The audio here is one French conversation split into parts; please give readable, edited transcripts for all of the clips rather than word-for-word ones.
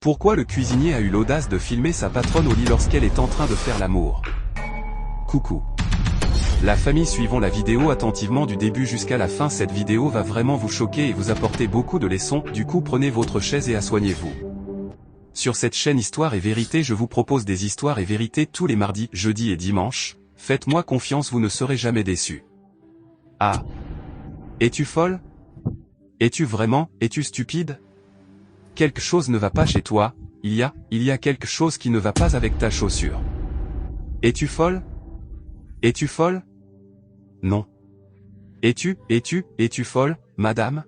Pourquoi le cuisinier a eu l'audace de filmer sa patronne au lit lorsqu'elle est en train de faire l'amour? Coucou. La famille, suivons la vidéo attentivement du début jusqu'à la fin. Cette vidéo va vraiment vous choquer et vous apporter beaucoup de leçons, du coup prenez votre chaise et assoignez-vous. Sur cette chaîne Histoire et Vérité, je vous propose des histoires et vérités tous les mardis, jeudis et dimanches. Faites-moi confiance, vous ne serez jamais déçus. Ah. Es-tu folle? Es-tu vraiment? Es-tu stupide? Quelque chose ne va pas chez toi, il y a quelque chose qui ne va pas avec ta chaussure. Es-tu folle? Es-tu folle? Non. Es-tu folle, madame?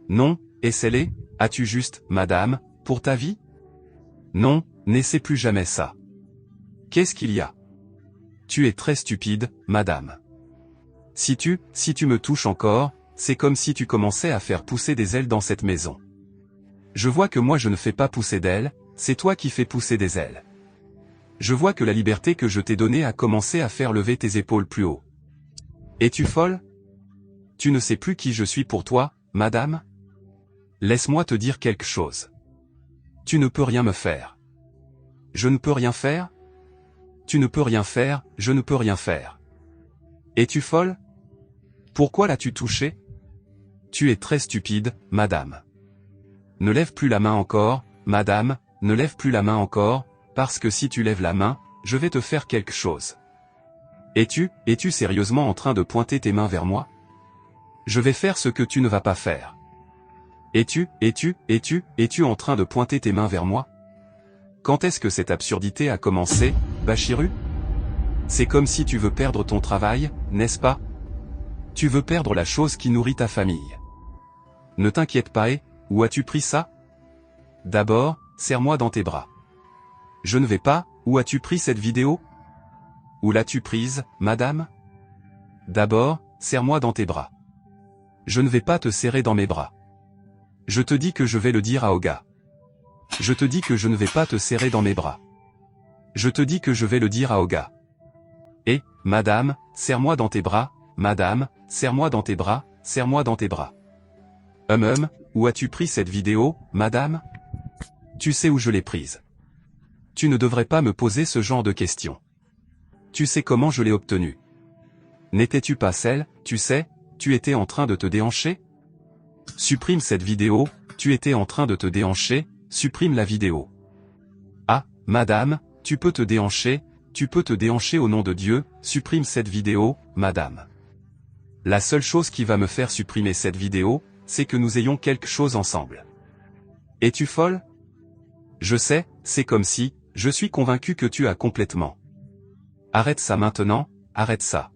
Non, essaie-les, as-tu juste, madame, pour ta vie? Non, n'essaie plus jamais ça. Qu'est-ce qu'il y a? Tu es très stupide, madame. Si tu me touches encore, c'est comme si tu commençais à faire pousser des ailes dans cette maison. Je vois que moi je ne fais pas pousser d'ailes, c'est toi qui fais pousser des ailes. Je vois que la liberté que je t'ai donnée a commencé à faire lever tes épaules plus haut. Es-tu folle? Tu ne sais plus qui je suis pour toi, madame? Laisse-moi te dire quelque chose. Tu ne peux rien me faire. Je ne peux rien faire? Tu ne peux rien faire, je ne peux rien faire. Es-tu folle? Pourquoi l'as-tu touché? Tu es très stupide, madame. Ne lève plus la main encore, madame, ne lève plus la main encore, parce que si tu lèves la main, je vais te faire quelque chose. Es-tu sérieusement en train de pointer tes mains vers moi? Je vais faire ce que tu ne vas pas faire. Es-tu en train de pointer tes mains vers moi? Quand est-ce que cette absurdité a commencé, Bachiru? C'est comme si tu veux perdre ton travail, n'est-ce pas? Tu veux perdre la chose qui nourrit ta famille. Ne t'inquiète pas et, où as-tu pris ça? D'abord, serre-moi dans tes bras. Je ne vais pas, où as-tu pris cette vidéo? Où l'as-tu prise, madame? D'abord, serre-moi dans tes bras. Je ne vais pas te serrer dans mes bras. Je te dis que je vais le dire à Oga. Je te dis que je ne vais pas te serrer dans mes bras. Je te dis que je vais le dire à Oga. Et, madame, serre-moi dans tes bras, madame, serre-moi dans tes bras, serre-moi dans tes bras. Où as-tu pris cette vidéo, madame? Tu sais où je l'ai prise. Tu ne devrais pas me poser ce genre de questions. Tu sais comment je l'ai obtenue. N'étais-tu pas celle, tu sais, tu étais en train de te déhancher? Supprime cette vidéo, tu étais en train de te déhancher, supprime la vidéo. Ah, madame, tu peux te déhancher au nom de Dieu, supprime cette vidéo, madame. La seule chose qui va me faire supprimer cette vidéo, c'est que nous ayons quelque chose ensemble. Es-tu folle? Je sais, c'est comme si, je suis convaincu que tu as complètement. Arrête ça maintenant, arrête ça.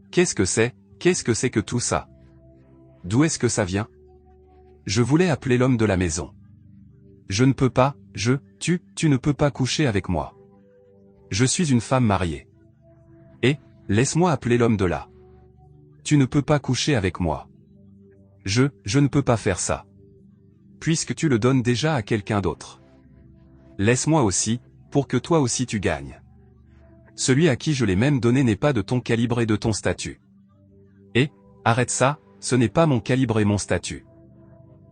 Qu'est-ce que c'est que tout ça? D'où est-ce que ça vient? Je voulais appeler l'homme de la maison. Je ne peux pas, tu ne peux pas coucher avec moi. Je suis une femme mariée. Et, laisse-moi appeler l'homme de là. Tu ne peux pas coucher avec moi. Je ne peux pas faire ça. Puisque tu le donnes déjà à quelqu'un d'autre. Laisse-moi aussi, pour que toi aussi tu gagnes. Celui à qui je l'ai même donné n'est pas de ton calibre et de ton statut. Et, arrête ça, ce n'est pas mon calibre et mon statut.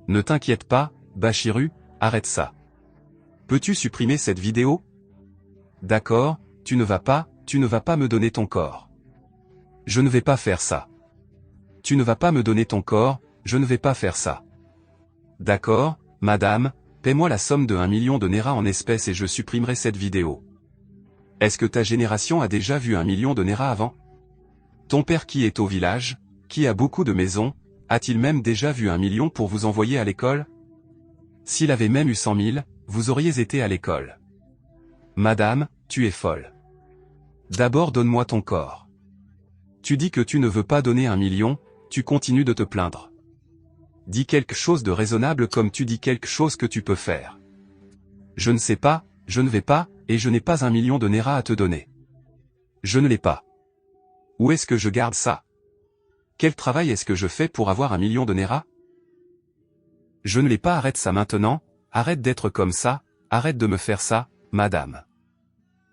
Ne t'inquiète pas, Bachiru, arrête ça. Peux-tu supprimer cette vidéo? D'accord, tu ne vas pas me donner ton corps. Je ne vais pas faire ça. Tu ne vas pas me donner ton corps, je ne vais pas faire ça. D'accord, madame, paie-moi la somme de 1 million de Naira en espèces et je supprimerai cette vidéo. Est-ce que ta génération a déjà vu 1 million de Naira avant? Ton père qui est au village, qui a beaucoup de maisons, a-t-il même déjà vu 1 million pour vous envoyer à l'école? S'il avait même eu 100 000, vous auriez été à l'école. Madame, tu es folle. D'abord donne-moi ton corps. Tu dis que tu ne veux pas donner 1 million, tu continues de te plaindre. Dis quelque chose de raisonnable comme tu dis quelque chose que tu peux faire. Je ne sais pas, je ne vais pas, et je n'ai pas 1 million de Naira à te donner. Je ne l'ai pas. Où est-ce que je garde ça? Quel travail est-ce que je fais pour avoir 1 million de Naira? Je ne l'ai pas, arrête ça maintenant, arrête d'être comme ça, arrête de me faire ça, madame.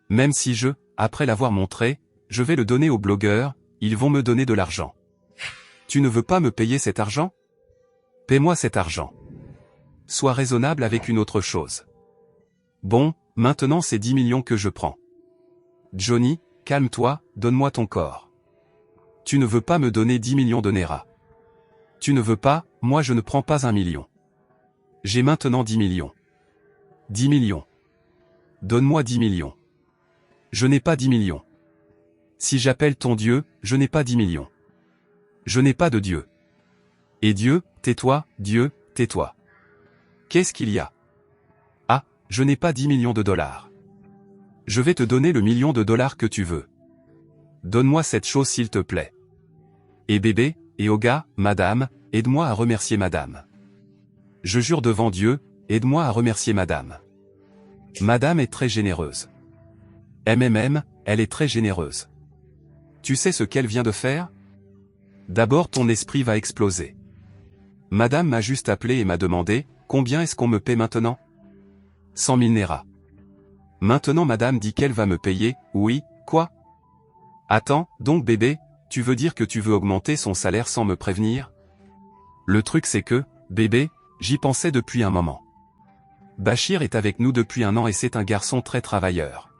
Même si après l'avoir montré, je vais le donner aux blogueurs, ils vont me donner de l'argent. Tu ne veux pas me payer cet argent? Paie-moi cet argent. sois raisonnable avec une autre chose. Bon, maintenant c'est 10 millions que je prends. Johnny, calme-toi, donne-moi ton corps. Tu ne veux pas me donner 10 millions de Naira. Tu ne veux pas, moi je ne prends pas 1 million. J'ai maintenant 10 millions. 10 millions. Donne-moi 10 millions. Je n'ai pas 10 millions. Si j'appelle ton Dieu, je n'ai pas 10 millions. Je n'ai pas de Dieu. Et Dieu, tais-toi, Dieu, tais-toi. Qu'est-ce qu'il y a? Ah, je n'ai pas 10 millions de dollars. Je vais te donner le million de dollars que tu veux. Donne-moi cette chose s'il te plaît. Et bébé, et Oga, madame, aide-moi à remercier madame. Je jure devant Dieu, aide-moi à remercier madame. Madame est très généreuse. MMM, elle est très généreuse. Tu sais ce qu'elle vient de faire? D'abord ton esprit va exploser. Madame m'a juste appelé et m'a demandé, combien est-ce qu'on me paie maintenant? 100 000 Naira. Maintenant madame dit qu'elle va me payer, oui, quoi? Attends, donc bébé, tu veux dire que tu veux augmenter son salaire sans me prévenir? Le truc c'est que, bébé, j'y pensais depuis un moment. Bachir est avec nous depuis 1 an et c'est un garçon très travailleur.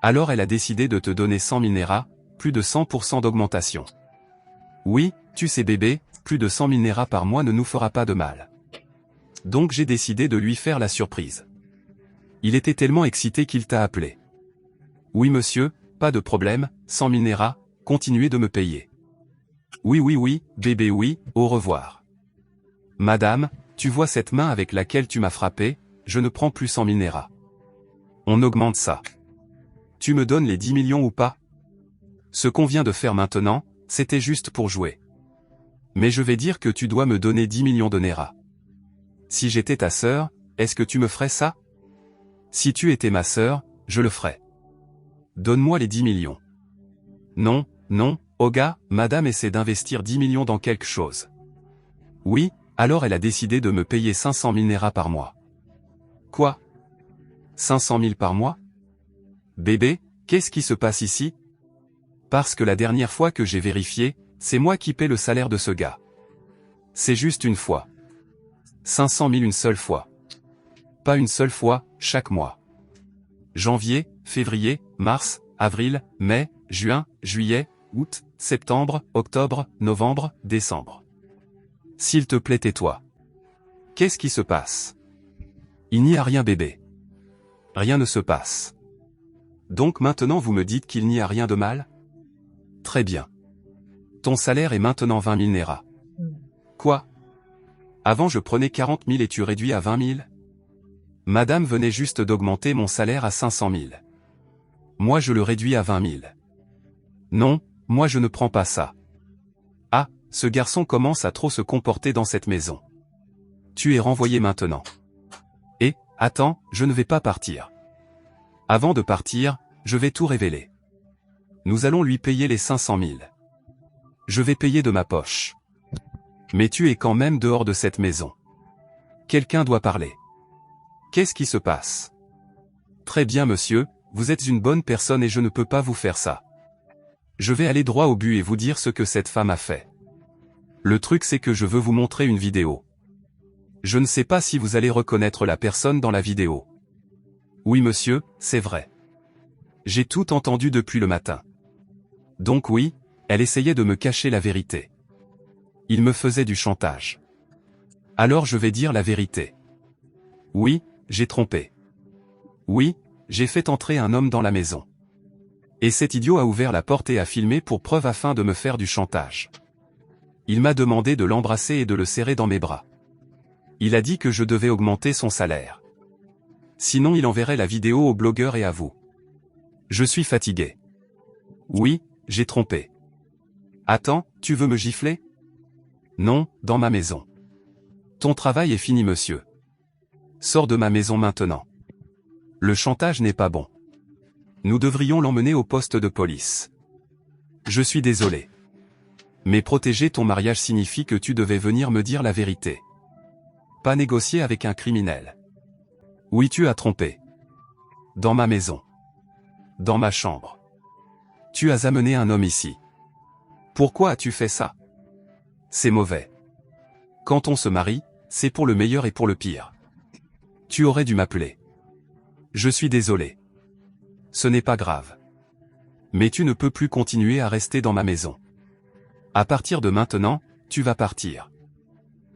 Alors elle a décidé de te donner 100 000 Naira, plus de 100% d'augmentation. Oui, tu sais bébé, plus de 100 000 Naira par mois ne nous fera pas de mal. Donc j'ai décidé de lui faire la surprise. Il était tellement excité qu'il t'a appelé. Oui monsieur, pas de problème, 100 000 Naira, continuez de me payer. Oui, bébé oui, au revoir. Madame, tu vois cette main avec laquelle tu m'as frappé, je ne prends plus 100 000 Naira. On augmente ça. Tu me donnes les 10 millions ou pas? Ce qu'on vient de faire maintenant, c'était juste pour jouer. Mais je vais dire que tu dois me donner 10 millions de Naira. Si j'étais ta sœur, est-ce que tu me ferais ça? Si tu étais ma sœur, je le ferais. Donne-moi les 10 millions. Non, Oga, madame essaie d'investir 10 millions dans quelque chose. Oui, alors elle a décidé de me payer 500 000 Naira par mois. Quoi? 500 000 par mois? Bébé, qu'est-ce qui se passe ici? Parce que la dernière fois que j'ai vérifié, c'est moi qui paie le salaire de ce gars. C'est juste une fois. 500 000 une seule fois. Pas une seule fois, chaque mois. Janvier, février, mars, avril, mai, juin, juillet, août, septembre, octobre, novembre, décembre. S'il te plaît tais-toi. Qu'est-ce qui se passe? Il n'y a rien bébé. Rien ne se passe. Donc maintenant vous me dites qu'il n'y a rien de mal? Très bien. Ton salaire est maintenant 20 000 Naira. Quoi? Avant je prenais 40 000 et tu réduis à 20 000? Madame venait juste d'augmenter mon salaire à 500 000. Moi je le réduis à 20 000. Non, moi je ne prends pas ça. Ah, ce garçon commence à trop se comporter dans cette maison. Tu es renvoyé maintenant. Et, attends, je ne vais pas partir. Avant de partir, je vais tout révéler. Nous allons lui payer les 500 000. Je vais payer de ma poche. Mais tu es quand même dehors de cette maison. Quelqu'un doit parler. Qu'est-ce qui se passe? Très bien monsieur, vous êtes une bonne personne et je ne peux pas vous faire ça. Je vais aller droit au but et vous dire ce que cette femme a fait. Le truc c'est que je veux vous montrer une vidéo. Je ne sais pas si vous allez reconnaître la personne dans la vidéo. Oui monsieur, c'est vrai. J'ai tout entendu depuis le matin. Donc oui, elle essayait de me cacher la vérité. Il me faisait du chantage. Alors je vais dire la vérité. Oui, j'ai trompé. Oui, j'ai fait entrer un homme dans la maison. Et cet idiot a ouvert la porte et a filmé pour preuve afin de me faire du chantage. Il m'a demandé de l'embrasser et de le serrer dans mes bras. Il a dit que je devais augmenter son salaire. Sinon il enverrait la vidéo aux blogueurs et à vous. Je suis fatigué. Oui, j'ai trompé. Attends, tu veux me gifler? Non, dans ma maison. Ton travail est fini monsieur. Sors de ma maison maintenant. Le chantage n'est pas bon. Nous devrions l'emmener au poste de police. Je suis désolé. Mais protéger ton mariage signifie que tu devais venir me dire la vérité. Pas négocier avec un criminel. Oui, tu as trompé. Dans ma maison. Dans ma chambre. Tu as amené un homme ici. Pourquoi as-tu fait ça? C'est mauvais. Quand on se marie, C'est pour le meilleur et pour le pire. Tu aurais dû m'appeler. Je suis désolé. Ce n'est pas grave. Mais tu ne peux plus continuer à rester dans ma maison. À partir de maintenant, tu vas partir.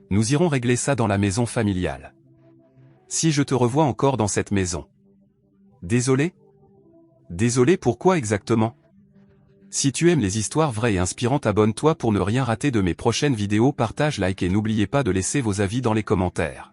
Nous irons régler ça dans la maison familiale. Si je te revois encore dans cette maison. Désolé? Désolé pourquoi exactement? Si tu aimes les histoires vraies et inspirantes, abonne-toi pour ne rien rater de mes prochaines vidéos, partage, like et n'oubliez pas de laisser vos avis dans les commentaires.